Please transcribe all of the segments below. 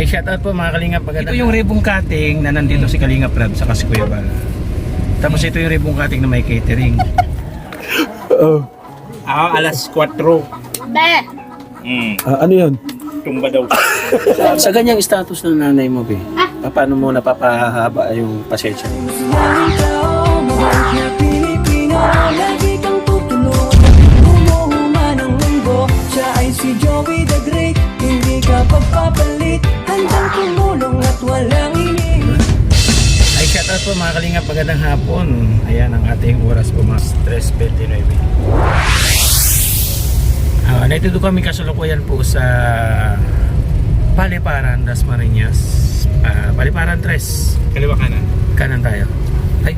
Ay, shout out po mga Kalingap. Ito yung ribbon cutting na nandito si Kalingap Rab sa Kuya Bal. Tapos ito yung ribbon cutting na may catering. Oo. Alas 4. Be! Ano yun? Tumba daw. Sa ganyang status ng nanay mo, Be, paano mo napapahaba yung pasensya? Si Joey the Great, hindi ka pagpapalit, handang tumulong at walang iniwan. Ay, shout out po mga Kalingap, magandang hapon. Ayan ang ating oras po, mga 3:29. Naitudo kami kasalukuyan po sa Paliparan, Dasmariñas. Paliparan 3. Kaliwa kanan. Kanan tayo. Ay,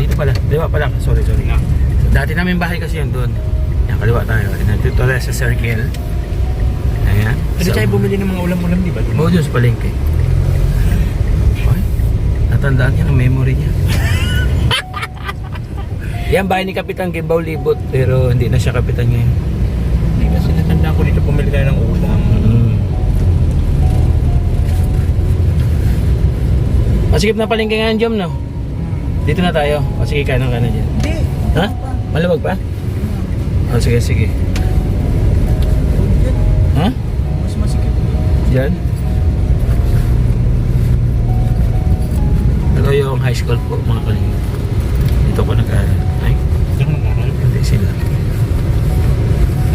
dito pala. Diba pala, sorry. No. Dati namin bahay kasi yan doon. Yan, kaliwa tayo. Nandito tayo sa circle. Ayan. Pwede tayo bumili ng mga ulam-ulam, di ba? Oo, dun sa palengke. Ay, natandaan niya ang memory niya. Yan, bahay ni Kapitan Gibaw Libot, pero hindi na siya kapitan ngayon. Hindi kasi natandaan ko dito bumili tayo ng ulam. Masikip na palengke ngayon, Jom, no? Dito na tayo. O sige, kanan dyan. Hindi. Ha? Maluwag pa? O sige. Ha? Mas masikip. Diyan? Ito yung high school po, mga Kalingap. Dito ko nag-aaral. Ay, Diyan ko nag-aaral. hindi sila.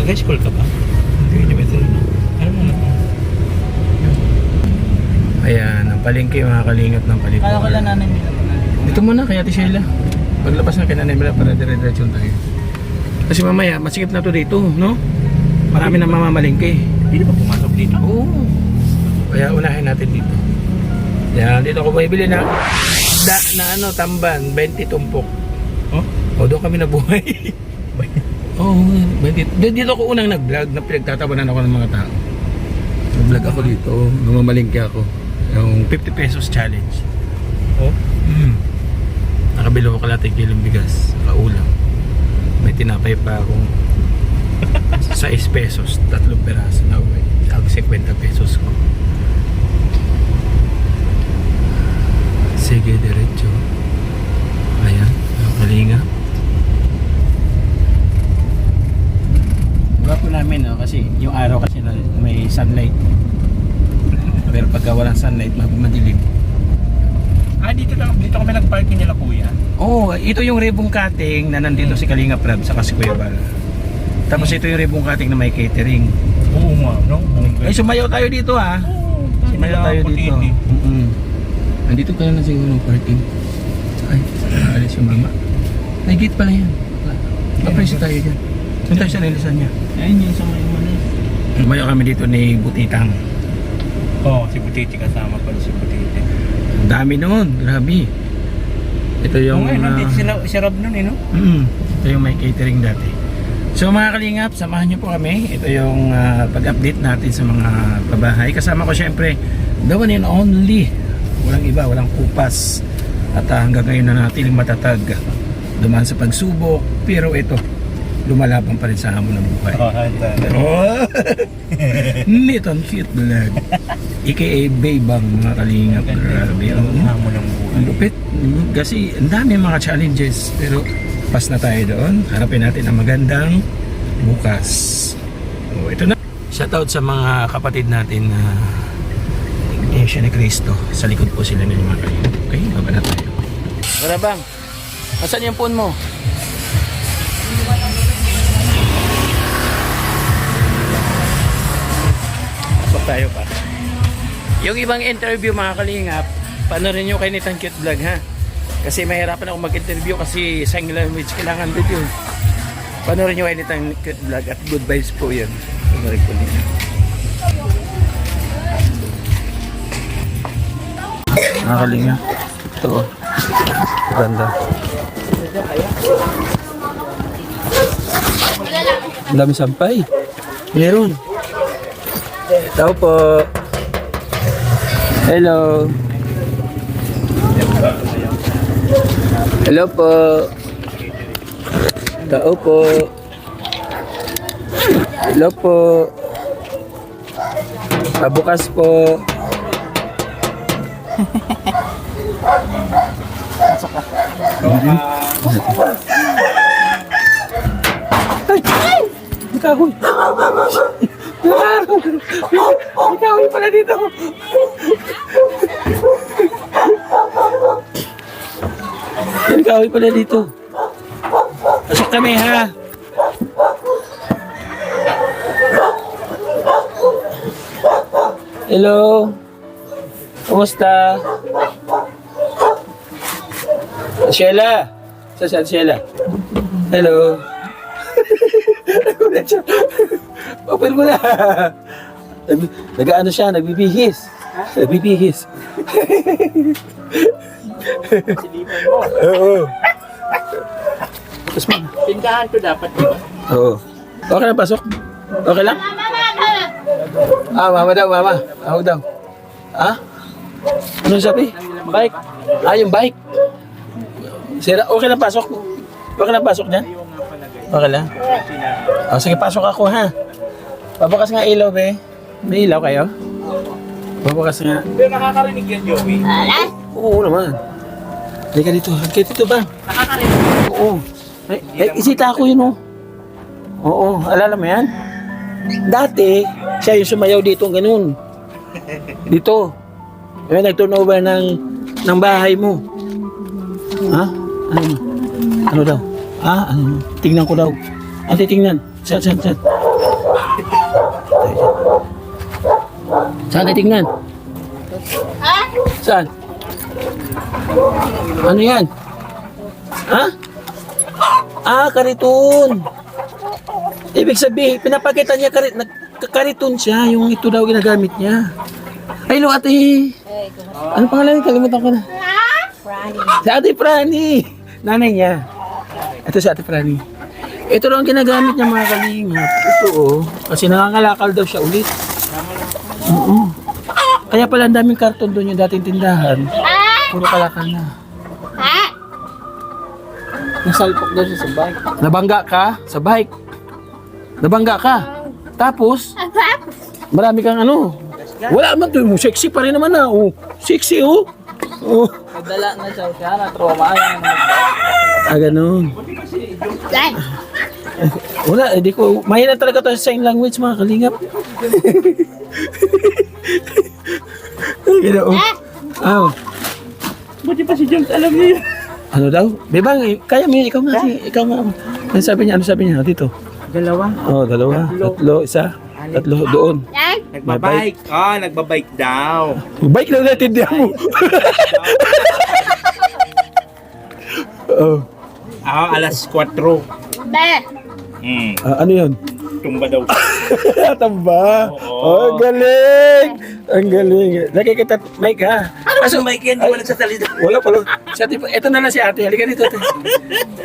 Nag-high school ka ba? Hindi ba ito? Ano mo na? Ayan, ang palengke mga Kalingap ng Kala ko lang Paliparan. nanay nila pa na. Dito muna kaya Ate Sheila. Paglabas na kay Nanay Bella para dire-diretso tayo. Kasi mamaya, masikip na to dito, no? Marami na mamamalingke. Hindi ba pumasok dito? Oo. Kaya unahin natin dito. Yan, dito ako bumibili na tamban, 20 tumpok. Oh? O, doon kami nabuhay. Oo, 20. Dito ako unang nag-vlog na pinagtatawanan ako ng mga tao. Nag-vlog ako dito, namamalingke ako. Yung 50 pesos challenge. Oh? Nakabili ko kalating kilong bigas, kaulam. May tinapay pa akong 6 pesos, 3 peraso na uwi. Ang 50 pesos ko. Sige, diretso. Ayan, ang Kalingap. Gwapo namin, no? Kasi yung araw kasi na may sunlight. Pero pagka walang sunlight, madilim. Dito kami nag-parking nila kuya. Oh, ito yung ribbon cutting na nandito si Kalingap Rab sa Kuya Bal. Tapos ito yung ribbon cutting na may catering. Oo nga, no? Ay, sumayaw tayo dito ha. Sumayaw tayo dito. Nandito ka na siguro ng parking. Ay, alis yung mama. May gate pala yan. Papreso tayo dyan. Saan tayo sa nilisan niya? Ayun yung sa may ano. Sumayaw kami dito ni Butitang. Oo, si Butiti kasama pala si Butiti. Ang dami noon, grabe. Ito yung... nandito si Rob nun eh, no? Ito yung may catering dati. So mga Kalingap, samahan niyo po kami. Ito yung pag-update natin sa mga pabahay. Kasama ko syempre, the one and only. Walang iba, walang kupas. At hanggang ngayon na natin matatag. Dumaan sa pagsubok. Pero ito, lumalaban pa rin sa hamon ng buhay. Oh, Niton Cute Vlog. AKA Baybang, mga Kalingap. Grabe. Hamon ng buhay. Ang lupit. Kasi ang dami mga challenges. Pero pas na tayo doon. Harapin natin ang magandang bukas. Oh, ito na. Shoutout sa mga kapatid natin na Iglesia ni Cristo. Sa likod po sila ng mga Kalingap. Okay, baba na tayo. Wala bang? Asan yung phone mo? Pasok tayo pa. Yung ibang interview mga Kalingap, panoorin nyo kay Nitan Cute Vlog ha. Kasi mahirapan ako mag-interview kasi sign language kailangan video. Panoorin nyo kay Nitan Cute Vlog at good vibes po yun. Panoorin po ninyo. Mga Kalingap, ito oh. Ganda. Ang dami sampay. Meron. Tao po. Hello. Hello po. Tao po. Hello po. Pabukas po. Ikaw! Ikaw pala dito! Ikaw pala dito! Pasok kami ha! Hello! Kumusta? Sheila! Saan Sheila? Hello! Nagulat siya. Open mo na. Nag-ano siya, nagbibihis. Nagbibihis. Silipan mo. Oo. Tapos mo. Tindahan ko dapat, di ba? Oo. Okay lang, pasok. Okay lang? Mama daw, mama. Ako daw. Ano sabi? Bike. Yung bike. Sira, okay lang, pasok. Okay lang, pasok niyan? Okay lang? Sige, pasok ako ha. Pabakas nga ilaw, be. May ilaw kayo? Pabakas nga. Pero nakakarinig yan, Joey. Oo naman. Halika dito. Halika dito ba? Nakakarinig. Oo. Isita ako yun, oh. Oo, alala mo yan? Dati, siya yung sumayaw dito, ganun. Dito. May nag-turnover ng bahay mo. Ha? Ano daw? Ano? Tingnan ko daw. Titingnan. Saan? Saan titingnan? Saan? Ano yan? Kariton. Ibig sabihin, pinapakita niya kariton siya. Yung ito daw ginagamit niya. Ay, hello ate. Ano pangalan niya? Kalimutan ko na. Si Ate Franny. Nanay niya. Ito si Ate Franny. Ito lang ang ginagamit niya mga kalingap. Ito kasi nangangalakal daw siya ulit. Oo. Kaya pala ang daming karton doon yung dating tindahan. Puro kalakal na. Nasalpok daw siya sa bike. Nabangga ka sa bike. Nabangga ka. Tapos, marami kang ano. Wala naman to. Sexy pa rin naman na. Sexy oh. Nadala na siya na trauma. Ganun. Wala, hindi ko. Mahina talaga to sa sign language mga kalingap. Buti pa si James, alam niya yun. Ano daw? Bebang, kaya mo yun. Ikaw nga. Ano sabi niya? Dito. Dalawa. Dalawa. Tatlo. Isa. Tatlo. Doon. Nagbabike. Nagbabike daw. Bike lang natin diyan mo. Alas 4. Ano yun? Tumba daw. Tamba. Oo. Galing. Ang galing. Lagi kita, Mike ha. Kaso Mike yan, di ba nagsasalita? Wala pala. Si ate, ito na lang si ate. Halika dito. Ate.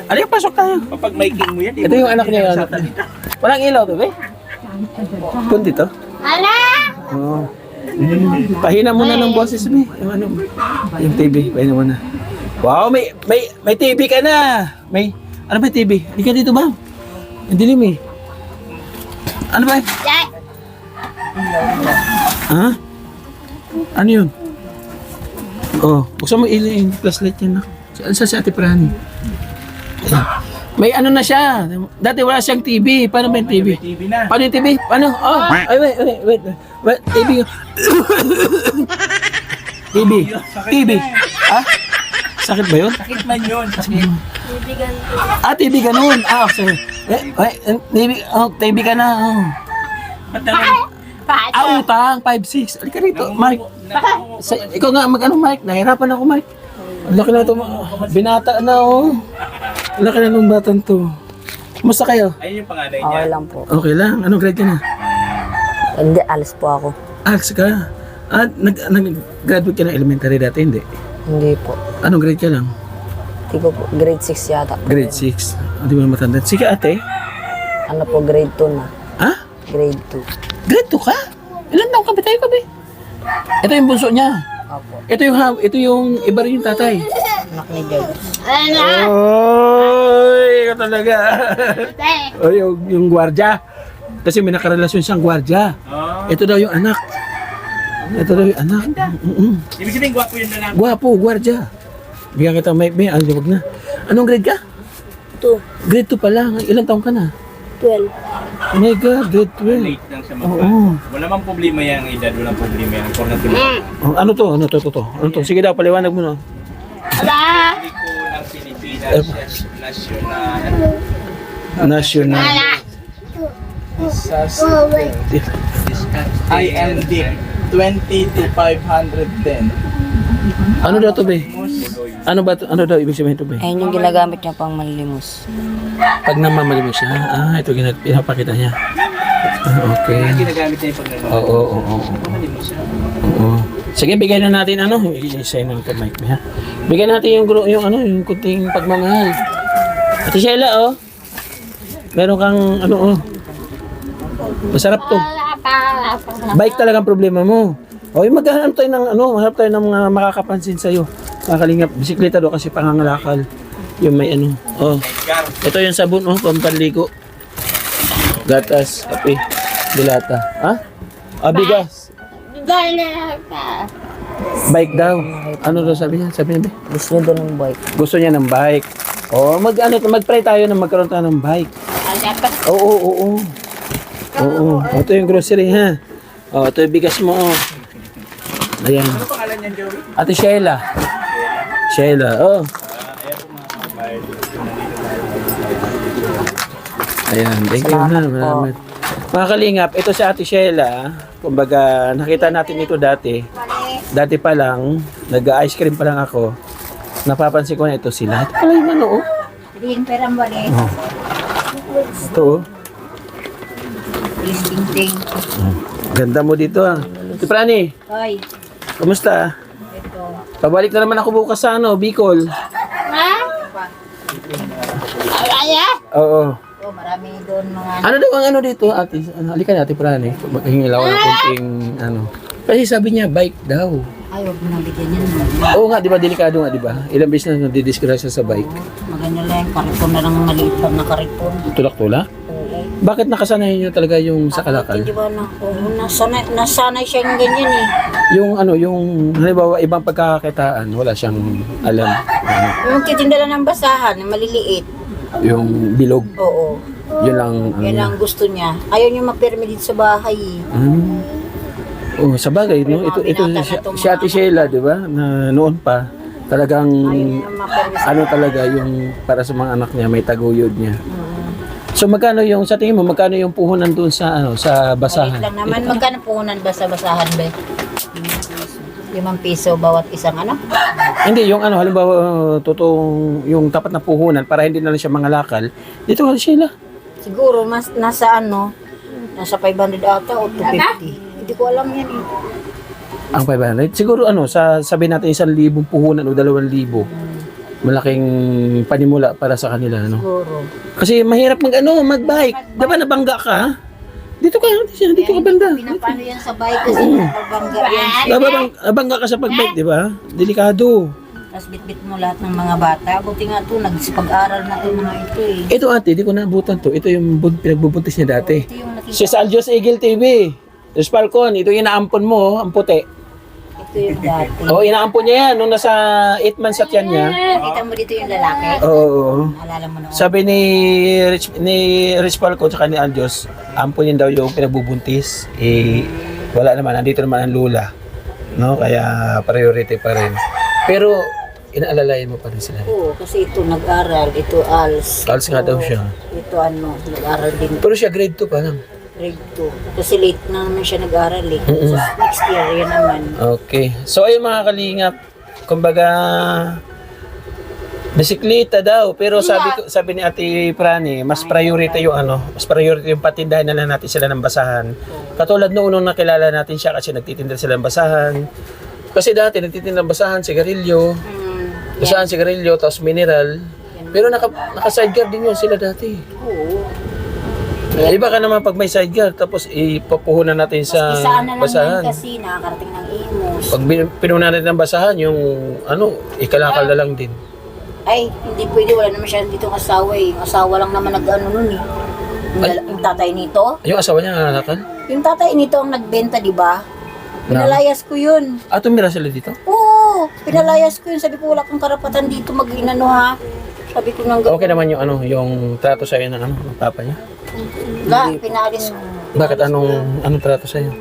Halika, pasok tayo. Kapag miking mo yan, di Ito yung anak niya. Walang ilaw to, be? Kung dito? Oo. Pahina muna ng boses mo. Yung ano, yung TV. Pahina muna. Wow, may TV ka na. Ano ba yung TV? Hindi ka dito ba? Hindi lim eh. Ano ba? Ano yun? Buksan mo yung flashlight yan na. Saan si Ate Prani? May ano na siya. Dati wala siyang TV. Paano ba yung TV? TV na. Paano yung TV? Paano? Ay, wait. TV. TV. Sakit ba yun? Sakit man yun. TV ganun. Sorry. TV ka na. Ba't naman? Utang. 5-6. Halika rito, Mike. Ikaw nga, Mike. Nahirapan ako, Mike. Ang laki na ito. Binata na, Ang laki na nung batang to. Kumusta kayo? Ayun yung panganay niya. Okay lang po. Okay lang. Anong grade ka na? Hindi, alis po ako. Arts ka? Nag-graduate ka ng elementary dati, hindi? Hindi po. Anong grade ka lang? Hindi ko po. Grade 6 yata. Grade 6. Hindi mo matanda. Sige ate. Ano po, grade 2 na. Grade 2. Grade 2 ka? Ilan taong ka ba tayo kabi? Ito yung bunso niya. Opo. Ito yung iba rin yung tatay. Anak ni James. Oy, ikaw talaga. yung gwardiya. Kasi may nakarelasyon siyang gwardiya. Ito daw yung anak. Ito daw yung anak. Ibig sabihin, gwapo yun na lang. Gwapo, gwardya. Bigyan kita may wag na. Anong grade ka? 2, Grade 2 pa lang. Ilang taong ka na? 12. Oh my God, grade 12. Late lang siya Oo. Wala mang problema yan, edad. Walang problema yan. For natuloy. Oh, ano to? Ano to? Ano to? Sige daw, paliwanag mo na. Hindi ko ng Pilipinas, national. IMD 20 to 510. Ano daw to, be? Ano ba to? Ano daw ibig sabihin to, be? Ayun yung ginagamit niya pang manlimos. Pag namamali mo siya, ito pinapakita niya. Okay. Ginagamit niya yung paglalaro. Oo. Sige, bigyan na natin ano, i-sign na ito mic ha. Bigyan natin yung kunting pagmamahal. Ate Sheila, oh. Meron kang masarap to. Bike talagang problema mo. O, maghanap tayo ng hanap tayo ng mga makakapansin sa'yo. Kakalingap, bisikleta do kasi pangangalakal. Yung may oh. Ito yung sabon, pampanligo. Gatas, kape, dilata. Ha? Bigas. Bike daw. Ano daw sabi niya? Sabi niya, Gusto niya doon ng bike. gusto niya ng bike. Mag-pray tayo na magkaroon tayo ng bike. Oo. Ito yung grocery, ha? Ito yung bigas mo, Ayan. Ano pangalan niyan, Joey? Ate Sheila. Ayan, thank you na. Maraming. Mga kalingap, ito si Ate Sheila. Kumbaga, nakita natin ito dati. Dati pa lang, nag-ice cream pa lang ako. Napapansin ko na ito sila. Ito pala yung Ring perang balik. Ito, Ting. Ganda mo dito, Ate Prani, Hoy. kumusta? Ito. Pabalik na naman ako bukas sa Bicol. Ha? Ay. Oo. Oh, marami doon mga Ano daw ang dito, ate? Halika na, Ate Prani. Maghingi lang ako ng kunting Kasi sabi niya, bike daw. ay, huwag mo nang bigyan yan. Oo nga, di ba? Delikado nga, di ba? Ilang beses na nadidisgrasya sa bike. Maganda lang, kariton na lang maliit lang na kariton. Tulak-tulak? Oo. Bakit nakasanayan niyo talaga yung sa kalakal? Di ba na, nasanay siya yung ganyan eh. Yung halimbawa, ibang pagkakakitaan, wala siyang alam. Yung titinda lang ng basahan, maliliit. Yung bilog, Oo. yun lang. Yan ang gusto niya. Ayaw niya mapirmi dito sa bahay eh. Oh, sa bagay, no? Ito si Ate Sheila, di ba? Na noon pa, talagang Ayaw niya mapirmi sa talaga yung para sa mga anak niya, may taguyod niya. So magkano yung sa tingin mo, magkano yung puhunan doon sa sa basahan? Maliit lang naman. Magkano puhunan ba sa basahan ba? 5 piso bawat isang Hindi, yung halimbawa, totoong, yung tapat na puhunan, para hindi na lang siya mangalakal, dito ka, Sheila. Siguro, mas nasa nasa 500 ata o 250. Hindi ko alam yan eh. Ang 500? Siguro, sabihin natin 1,000 puhunan o 2,000. Malaking panimula para sa kanila, Siguro. Kasi mahirap magbike. Diba nabangga ka? Dito ka banda. Pinapano yan sa bike kasi mabangga yan. Nabangga ka sa pagbike, di ba? Delikado. Tapos bitbit mo lahat ng mga bata. Buti nga ito, nagsipag-aral na ito mga ito eh. Ito ate, di ko naabutan to. Ito yung pinagbubuntis niya dati. Ito yung nakita. Si Aljos Eagle TV. Yung Falcon, ito yung inaampon mo, ang puti. Ito yung dati. Inaampon niya yan nung nasa 8 months at yan niya. Nakita mo dito yung lalaki? Oo. Alala mo na. Sabi ni Rich Falcon at ni Aljos, ampon yun daw yung pinagbubuntis. Wala naman, nandito naman ang lula. No? Kaya priority pa rin. Pero, inaalalayan mo pa rin sila. Oo, kasi ito nag-aral. Ito ALS. ALS nga daw siya. Ito nag-aral din. Pero siya grade 2 pa lang. Grade 2. Kasi late na naman siya nag-aral eh. So, next year, yan naman. Okay. So ayun mga kalingap, kumbaga bisikleta daw, pero sabi ni Ate Prani, mas priority yung patindahan na lang natin sila ng basahan. Katulad noon nung nakilala natin siya kasi nagtitinda sila ng basahan. Kasi dati nagtitinda ng basahan, sigarilyo, sigarilyo, tapos mineral. Pero naka-sidecar din yun sila dati. Oo. Iba ka naman pag may sidecar, tapos ipapuhunan natin sa Isaan na lang basahan. yan kasi nakakarating ng imos. Pag pinunan natin ng basahan, yung ikalakal na lang din. Ay, hindi pwede. Wala naman siya dito asawa eh. Yung asawa lang naman nun eh. Yung tatay nito. Yung asawa niya ngalakal? Yung tatay nito ang nagbenta, di ba? Pinalayas ko yun. Tumira sila dito? Oo, pinalayas ko yun. Sabi ko, wala kang karapatan dito mag-inano ha. Sabi ko nang Okay naman yung yung trato sa'yo ng ng papa niya? Wala, pinalis ko. Bakit anong trato sa'yo?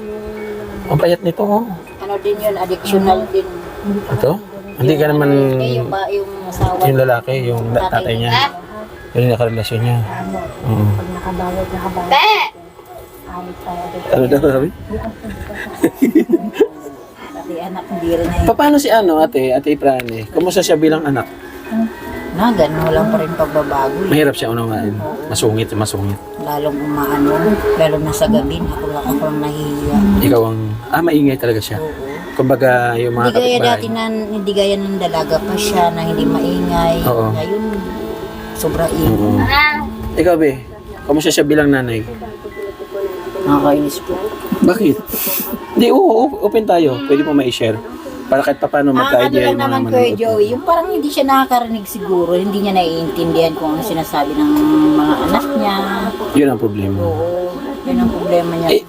Ang payat nito, oh. Ano din yun, addictional din. Ito? Hindi ka naman Yung asawa. yung lalaki, yung tatay niya. Yun yung nakarelasyon niya. Oo. Ano daw sabi? Pati anak, hindi rin na Paano si ate Prane? Kumusta siya bilang anak? na, ganun, walang pa rin pagbabago. Mahirap siya unawain. Masungit. Lalong umaano, lalo na sa gabi, ako lang nahihiya. Ikaw ang, maingay talaga siya. Kumbaga, yung mga Hindi gaya kapitbahay. dati na, hindi gaya ng dalaga pa siya na hindi maingay. Oo. Ngayon, sobra ingay. Oo. Ikaw, be, kumusta siya bilang nanay? Nakakainis po. Bakit? Hindi, open tayo. Pwede po ma-share. Para kahit paano Ano magka-idea lang yung mga naman Kuya Joey, yung parang hindi siya nakakarinig siguro, hindi niya naiintindihan kung ano sinasabi ng mga anak niya. Yun ang problema. Oo, yun ang problema niya.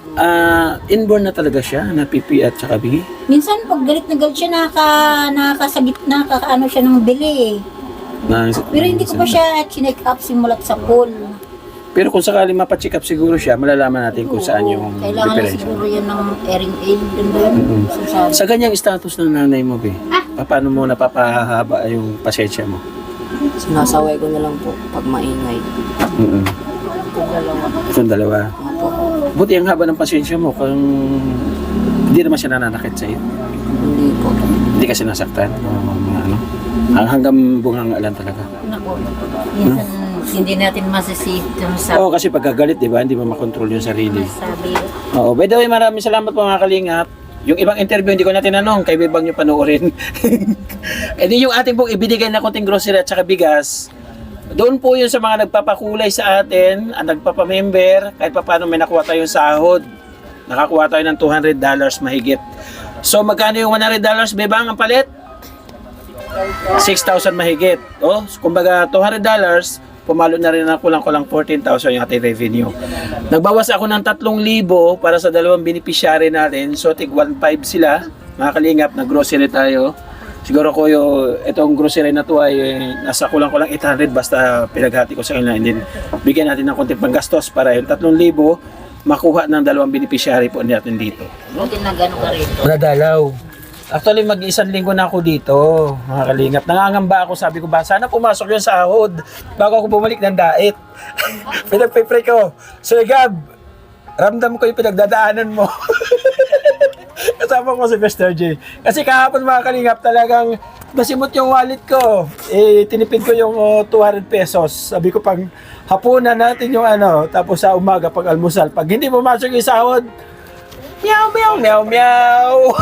Inborn na talaga siya, na pipi at saka bigi. Minsan pag galit na galit siya, nakakasagit, nakakaano siya ng bili. Pero hindi ko pa siya chinek up simulat sa pool. Pero kung sakali mapacheck up siguro siya, malalaman natin kung saan yung Kailangan na difference. siguro yan ng airing aid doon. Sasabi. Sa ganyang status ng nanay mo, be, paano mo napapahaba yung pasensya mo? Sinasaway ko na lang po pag maingay. Mm-mm. Itong dalawa. Buti ang haba ng pasensya mo kung hindi naman siya nananakit sa'yo. Hindi po. Hindi ka sinasaktan. Hanggang bungangalan talaga. Naku, minsan hindi natin masisip yung sa Oo, kasi pagkagalit, di ba, hindi mo makontrol yung sarili. sabi. Oo, by the way, maraming salamat po mga kalingap. Yung ibang interview, hindi ko na tinanong, kay Bebang nyo panoorin. E di yung ating pong ibinigay na konting grocery at saka bigas, doon po yun sa mga nagpapakulay sa atin, ang nagpapamember, kahit pa paano may nakuha tayong sahod. Nakakuha tayo ng $200 mahigit. So magkano yung $100, Bebang, ang palit? 6,000 mahigit. Oh, kumbaga $200, pumalo na rin ako lang 14,000 yung ating revenue. Nagbawas ako ng 3,000 para sa dalawang beneficiary natin. So, tig 1,500 sila. Mga kalingap, nag-grocery tayo. Siguro ko itong grocery na to ay nasa kulang 800 basta pinaghati ko sa kanila. And then, bigyan natin ng konting panggastos para yung 3,000 makuha ng dalawang beneficiary po natin dito. Buti na gano'n ka rito. Nadalaw. Actually, mag-isang linggo na ako dito, mga kalingap. Nangangamba ako, sabi ko ba, sana pumasok yung sahod bago ako bumalik ng diet. Pinagpipray ko, Sir Gab, ramdam ko yung pinagdadaanan mo. Kasama ko si Mr. J. Kasi kahapon mga kalingap, talagang nasimot yung wallet ko. Tinipid ko yung 200 pesos. Sabi ko, pag hapunan natin yung tapos sa umaga, pag almusal, pag hindi pumasok yung sahod, meow, meow, meow, meow.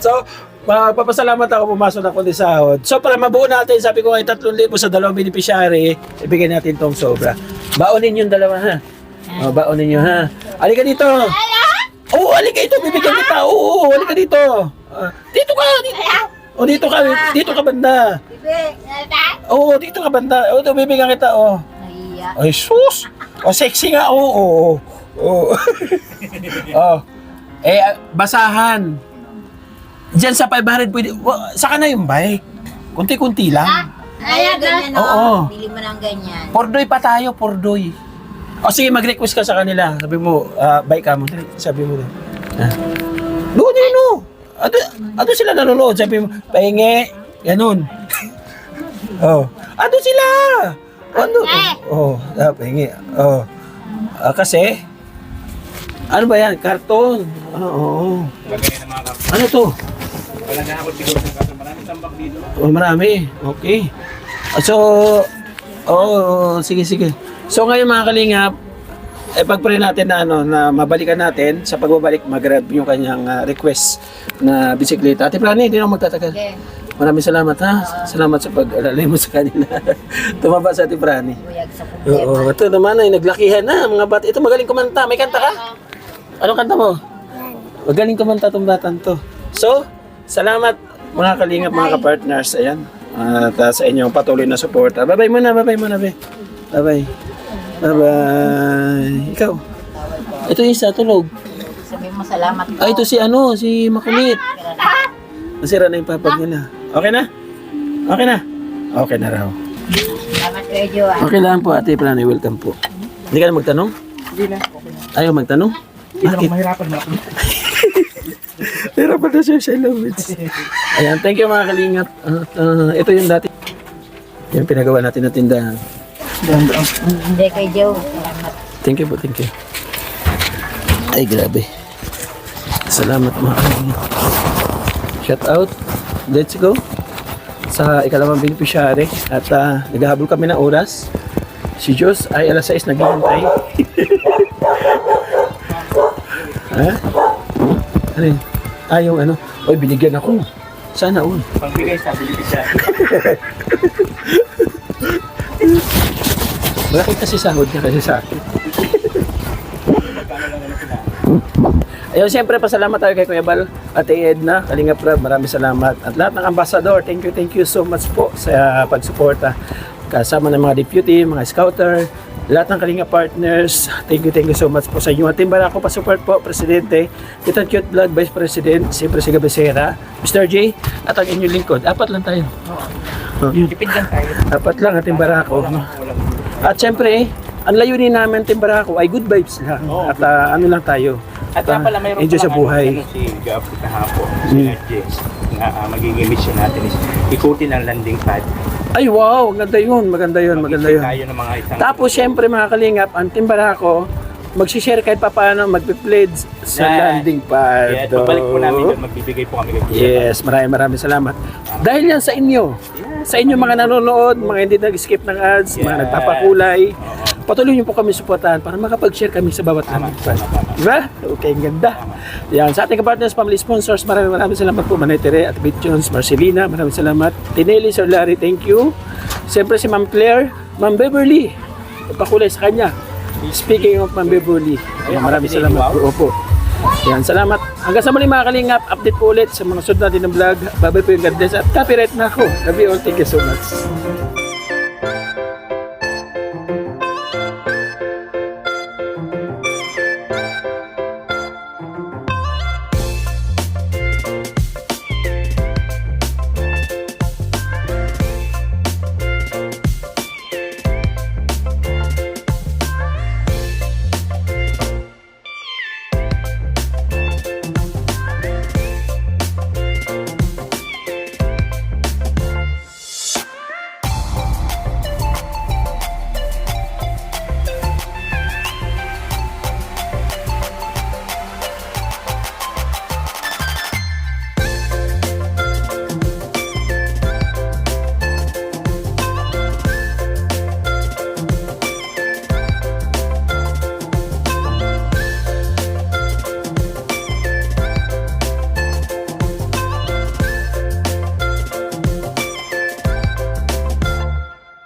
So, papasalamat ako, pumasok na kundi sahod. So, para mabuo natin, sabi ko ay 3,000 sa dalawang beneficiary, ibigay natin tong sobra. Baonin yung dalawa, ha? O, baonin nyo, ha? Halika dito. Oo, halika dito, bibigyan kita. Oo, halika dito. Dito ka, dito. O, dito ka banda. Oo, dito ka banda. O, ito, bibigyan kita, o. Nahiya. Ay, sus! O, sexy nga, oo. Oo. Oh. Basahan. Diyan sa 500 pwede, saka na yung bike. Kunti-kunti lang. Ay, ganyan Oo. Bili mo ng ganyan. Pordoy pa tayo, pordoy. O sige, mag-request ka sa kanila. Sabi mo, bike ka mo. Sabi mo doon. Doon yun, no. Ano sila nanonood? Sabi mo, pahingi. Ganun. Oh. Ano sila? Ano? Oh, pahingi. Oh. Kasi, ano ba yan? Karton. Oo. Ano to? Wala na ako siguro ng kaso. Maraming tambak dito. Oh, marami. Okay. So, sige. So ngayon mga kalingap, pag-pray natin na na mabalikan natin, sa pagbabalik mag-grab yung kanyang request na bisikleta. Ate Prani, hindi na ako magtatagal. Okay. Maraming salamat ha. Salamat sa pag-alalay mo sa kanila. Tumaba sa Ate Prani. Buyag sa problema. Oo, ito naman ay naglakihan na mga bata. Ito magaling kumanta. May kanta ka? Anong kanta mo? Magaling kumanta itong batang to. So, salamat mga kalingap, mga kapartners. Ayan. At sa inyong patuloy na suporta. Bye-bye muna, be. Bye-bye. Bye-bye. Ikaw. Ito yung isa, tulog. Sabi mo Masalamat po. Ay, ito si ano, si Makulit. Nasira na yung papag nila. Okay na? Okay na? Okay na raw. Salamat kayo, Joan. Okay lang po, Ate Prani. Welcome po. Hindi ka na magtanong? Hindi na. Ayaw magtanong? Hindi na Bakit? mahirapan na ako. Mahirapan na siya siya language. Ayan, thank you mga kalingap. At ito yung dati. Yung pinagawa natin na tindahan. Hindi kay Joe. Salamat. Thank you po, thank you. Ay, grabe. Salamat mga kalingap. Shout out. Let's go. Sa ikalawang beneficiary. At naghahabol kami ng oras. Si Diyos ay alas 6 naghihintay. Ha? Ano yun? Yung ano? Oy, binigyan ako. Sana all. Pagbigay sa beneficiary. Bakit kasi sahod niya kasi sa akin? Ayun, siyempre pasalamat tayo kay Kuya Bal, Ate Edna, Kalingap Rab, maraming salamat. At lahat ng ambassador, thank you so much po sa pagsuporta. Kasama ng mga deputy, mga scouter, lahat ng Kalingap partners, thank you so much po sa inyo. At Team Barako, pa-support po, Presidente, Tito Cute Vlog, Vice President, siyempre si Gabesera, Mr. J, at ang inyong lingkod. Apat lang tayo. Oh, yun. Tipid lang tayo. Apat lang at Team Barako. At siyempre, ang layunin namin Team Barako ay good vibes lang. At ano lang tayo. At nga pala, mayroon enjoy sa buhay. si Gab kahapon, si Jess, na magiging mission natin is ikutin ang landing pad. Ay wow, maganda yun, maganda yun. Tayo ng mga isang... Tapos syempre mga kalingap, ang Team Barako, magsishare kahit pa paano, magpe-pledge sa landing pad. Yes, pabalik po namin doon, magbibigay po kami kay Yes, maraming salamat. Dahil yan sa inyo, sa inyo mga nanonood, mga hindi nag-skip ng ads, mga nagpapakulay, patuloy niyo po kami suportahan para makapag-share kami sa bawat landing pad. Diba? Okay, ang ganda. Yan, sa ating partners, family sponsors, maraming salamat po. Manay Tere at Bit Jones, Marcelina, maraming salamat. Tinelli, Sir Larry, thank you. Siyempre si Ma'am Claire, Ma'am Beverly, pakulay sa kanya. Speaking of Ma'am Beverly, ayan, maraming salamat po. Opo. Yan, salamat. Hanggang sa muli mga kalingap, update po ulit sa mga sunod natin ng vlog. Babay po yung God bless at copyright na ako. Love you all. Thank you so much.